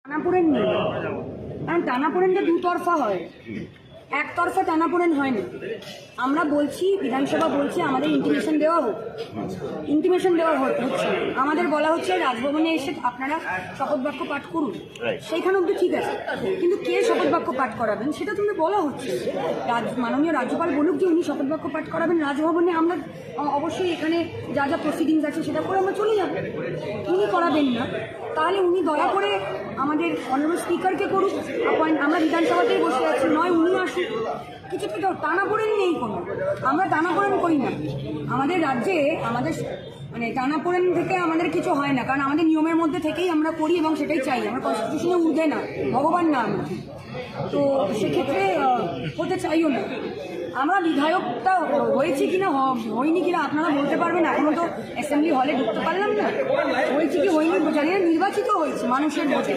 টানাপোড়েন নেই, কারণ টানাপোড়েনটা দুতরফা হয়, একতরফা টানাপোড়েন হয় না। আমরা বলছি, বিধানসভা বলছে আমাদের ইন্টিমেশন দেওয়া হোক, ইন্টিমেশন দেওয়া হচ্ছে, আমাদের বলা হচ্ছে রাজভবনে এসে আপনারা শপথ বাক্য পাঠ করুন, সেইখানে অব্দি ঠিক আছে, কিন্তু কে শপথ বাক্য পাঠ করাবেন সেটা তুমি বলা হচ্ছে। মাননীয় রাজ্যপাল বলুক যে উনি শপথ বাক্য পাঠ করাবেন রাজভবনে, আমরা অবশ্যই এখানে যা যা প্রসিডিংস আছে সেটা করে আমরা চলে যাব। উনি করাবেন না, তাহলে উনি দয়া করে আমাদের অনারেবল স্পিকারকে করুক অ্যাপয়েন্ট, আমরা বিধানসভাতেই বসে আছি, নয় উনি আসুক। কিছু তো টানাপোড়েন নেই কোনো, আমরা টানাপোড়েন করি না আমাদের রাজ্যে, আমাদের মানে টানাপোড়েন থেকে আমাদের কিছু হয় না, কারণ আমাদের নিয়মের মধ্যে থেকেই আমরা করি এবং সেটাই চাই, আমরা কনস্টিটিউশনে ঊর্ধ্বে না, ভগবান না আমরা, তো সেক্ষেত্রে হতে চাইও না। আমরা বিধায়কটা হয়েছি কিনা হয়নি কিনা আপনারা বলতে পারবেন, এখনো তো অ্যাসেম্বলি হলে ঢুকতে পারলাম না, হয়েছে কি হয়নি জানি না, নির্বাচিত হয়েছে মানুষের ভোটে।